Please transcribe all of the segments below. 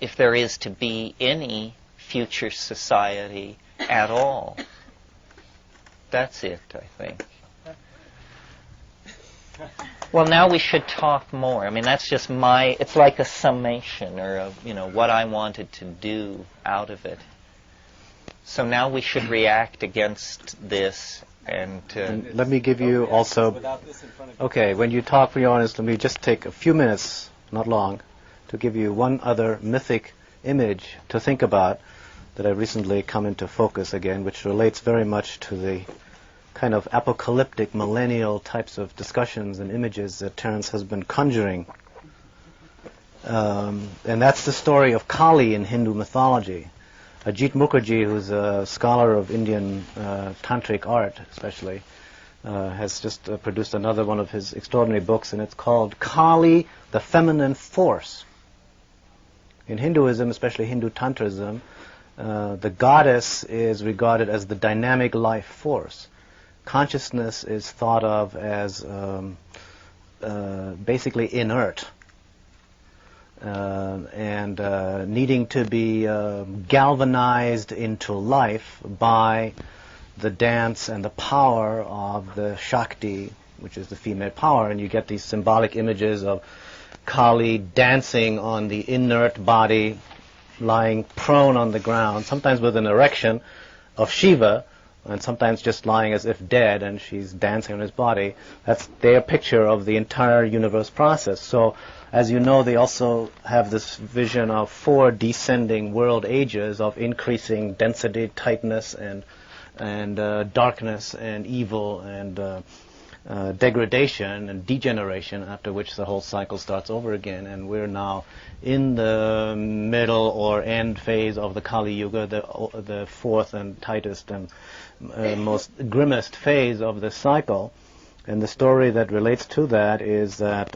if there is to be any future society at all. That's it, I think. Well, now we should talk more. I mean, that's just it's like a summation or what I wanted to do out of it. So now we should react against this and let me give you also... Okay, when you talk for your honest, let me just take a few minutes, not long, to give you one other mythic image to think about that I recently come into focus again, which relates very much to the kind of apocalyptic millennial types of discussions and images that Terence has been conjuring. And that's the story of Kali in Hindu mythology. Ajit Mukherjee, who's a scholar of Indian tantric art especially, has just produced another one of his extraordinary books, and it's called Kali, the Feminine Force. In Hinduism, especially Hindu Tantrism, the goddess is regarded as the dynamic life force. Consciousness is thought of as basically inert and needing to be galvanized into life by the dance and the power of the Shakti, which is the female power, and you get these symbolic images of Kali dancing on the inert body, lying prone on the ground, sometimes with an erection of Shiva, and sometimes just lying as if dead, and she's dancing on his body. That's their picture of the entire universe process. So, as you know, they also have this vision of 4 descending world ages of increasing density, tightness, and darkness, and evil, and degradation and degeneration, after which the whole cycle starts over again. And we're now in the middle or end phase of the Kali Yuga, the fourth and tightest and most grimmest phase of this cycle. And the story that relates to that is that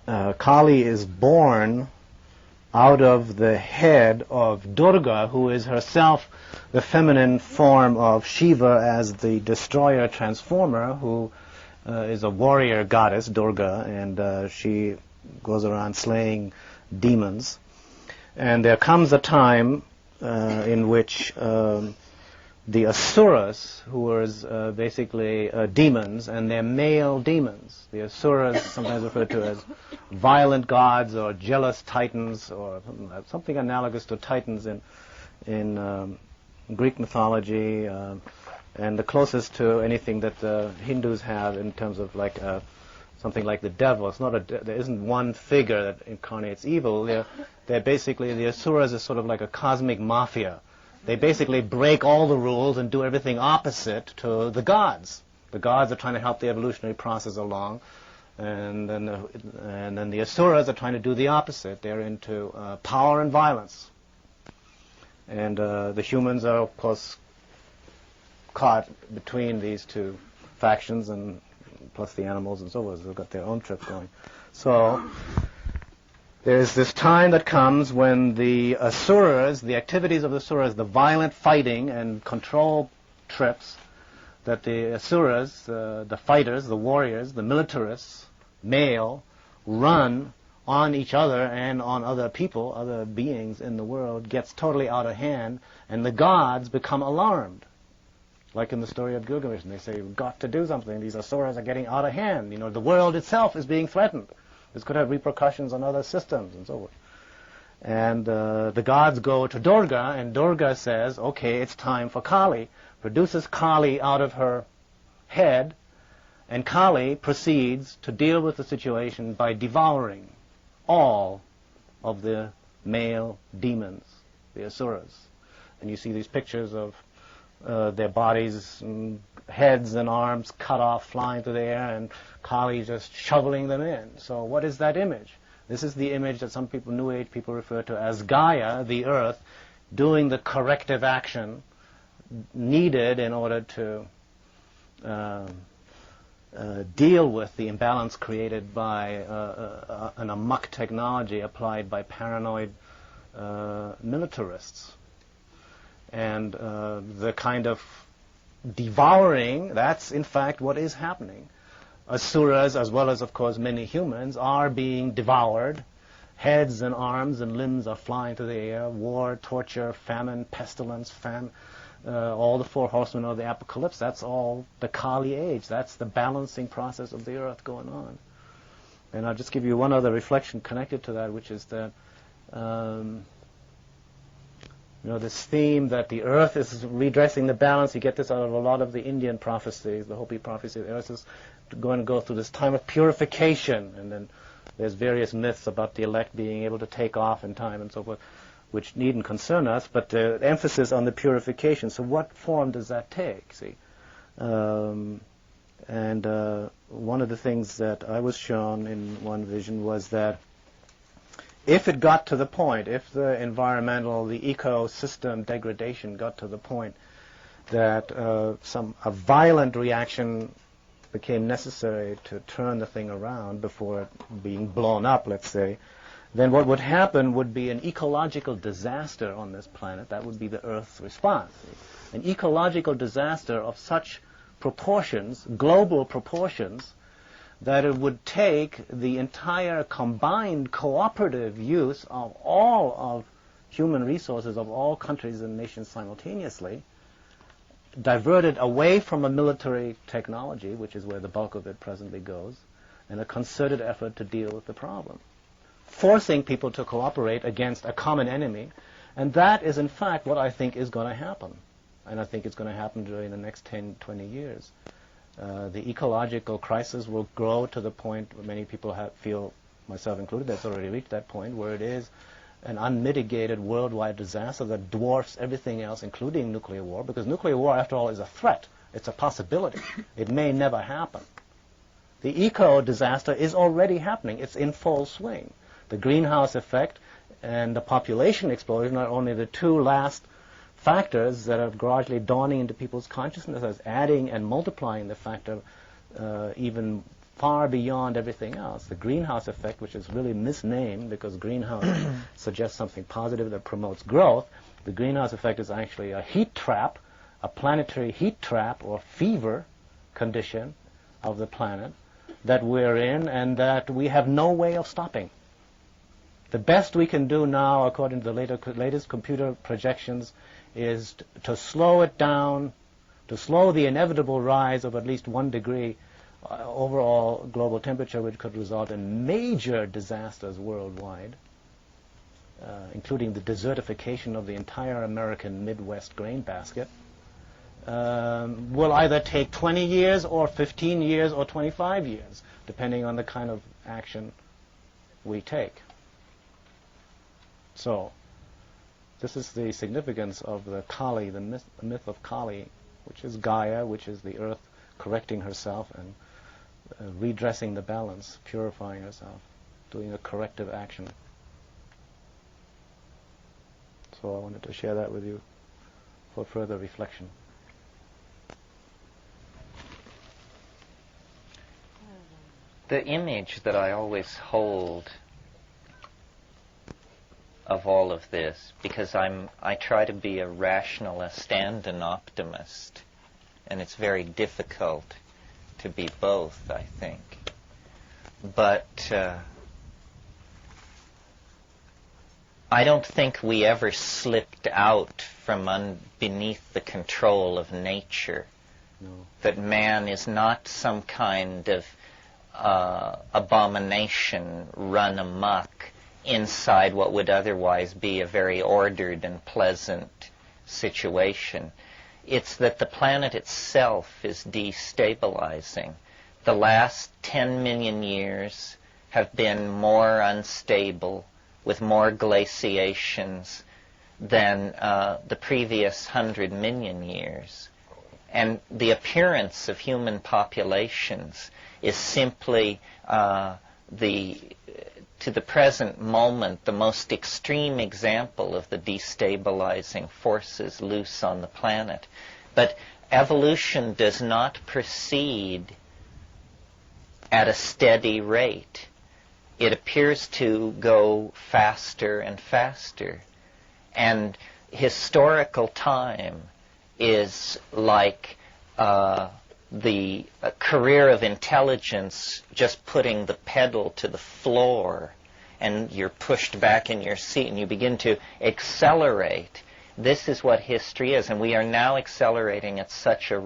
Kali is born out of the head of Durga, who is herself the feminine form of Shiva as the destroyer transformer, who is a warrior goddess, Durga, and she goes around slaying demons. And there comes a time in which the Asuras, who were basically demons, and they're male demons. The Asuras, sometimes referred to as violent gods or jealous titans, or something analogous to titans in Greek mythology, and the closest to anything that the Hindus have in terms of like something like the devil. It's not there isn't one figure that incarnates evil. They're basically, the Asuras is sort of like a cosmic mafia. They basically break all the rules and do everything opposite to the gods. The gods are trying to help the evolutionary process along, and then the Asuras are trying to do the opposite. They're into power and violence. And the humans are, of course, caught between these two factions, and plus the animals and so forth. They've got their own trip going. So there's this time that comes when the Asuras, the activities of the Asuras, the violent fighting and control trips that the Asuras, the fighters, the warriors, the militarists, male, run on each other and on other people, other beings in the world, gets totally out of hand, and the gods become alarmed. Like in the story of Gilgamesh, and they say, we've got to do something. These Asuras are getting out of hand. You know, the world itself is being threatened. This could have repercussions on other systems and so forth. And the gods go to Durga, and Durga says, okay, it's time for Kali. Produces Kali out of her head, and Kali proceeds to deal with the situation by devouring all of the male demons, the Asuras. And you see these pictures of their bodies, and heads and arms cut off, flying through the air, and Kali just shoveling them in. So what is that image? This is the image that some people, New Age people, refer to as Gaia, the earth, doing the corrective action needed in order to deal with the imbalance created by an amok technology applied by paranoid militarists. And the kind of devouring, that's in fact what is happening. Asuras, as well as of course many humans, are being devoured, heads and arms and limbs are flying through the air. War, torture, famine, pestilence, all the four horsemen of the apocalypse. That's all the Kali age. That's the balancing process of the earth going on. And I'll just give you one other reflection connected to that, which is that this theme that the earth is redressing the balance. You get this out of a lot of the Indian prophecies, the Hopi prophecies. The earth is going to go through this time of purification, and then there's various myths about the elect being able to take off in time and so forth, which needn't concern us, but the emphasis on the purification. So what form does that take, see? And one of the things that I was shown in one vision was that if it got to the point, if the ecosystem degradation got to the point that a violent reaction became necessary to turn the thing around before it being blown up, let's say, then what would happen would be an ecological disaster on this planet. That would be the Earth's response. An ecological disaster of such proportions, global proportions, that it would take the entire combined cooperative use of all of human resources of all countries and nations simultaneously, diverted away from a military technology, which is where the bulk of it presently goes, and a concerted effort to deal with the problem, forcing people to cooperate against a common enemy. And that is, in fact, what I think is going to happen. And I think it's going to happen during the next 10, 20 years. The ecological crisis will grow to the point where many people feel, myself included, that's already reached that point, where it is an unmitigated worldwide disaster that dwarfs everything else, including nuclear war, because nuclear war, after all, is a threat. It's a possibility. It may never happen. The eco-disaster is already happening. It's in full swing. The greenhouse effect and the population explosion are only the two last factors that are gradually dawning into people's consciousness as adding and multiplying the factor even far beyond everything else. The greenhouse effect, which is really misnamed because greenhouse suggests something positive that promotes growth, the greenhouse effect is actually a heat trap, a planetary heat trap or fever condition of the planet that we're in and that we have no way of stopping. The best we can do now, according to the latest computer projections, is to slow it down, to slow the inevitable rise of at least 1 degree overall global temperature, which could result in major disasters worldwide, including the desertification of the entire American Midwest grain basket, will either take 20 years or 15 years or 25 years, depending on the kind of action we take. So, this is the significance of the Kali, the myth of Kali, which is Gaia, which is the earth correcting herself and redressing the balance, purifying herself, doing a corrective action. So I wanted to share that with you for further reflection. The image that I always hold of all of this, because I try to be a rationalist and an optimist, and it's very difficult to be both, I think. But I don't think we ever slipped out from beneath the control of nature. No. That man is not some kind of abomination run amok inside what would otherwise be a very ordered and pleasant situation. It's that the planet itself is destabilizing. The last 10 million years have been more unstable, with more glaciations than the previous 100 million years. And the appearance of human populations is simply to the present moment, the most extreme example of the destabilizing forces loose on the planet. But evolution does not proceed at a steady rate. It appears to go faster and faster. And historical time is like the career of intelligence just putting the pedal to the floor and you're pushed back in your seat and you begin to accelerate. This is what history is, and we are now accelerating at such a rate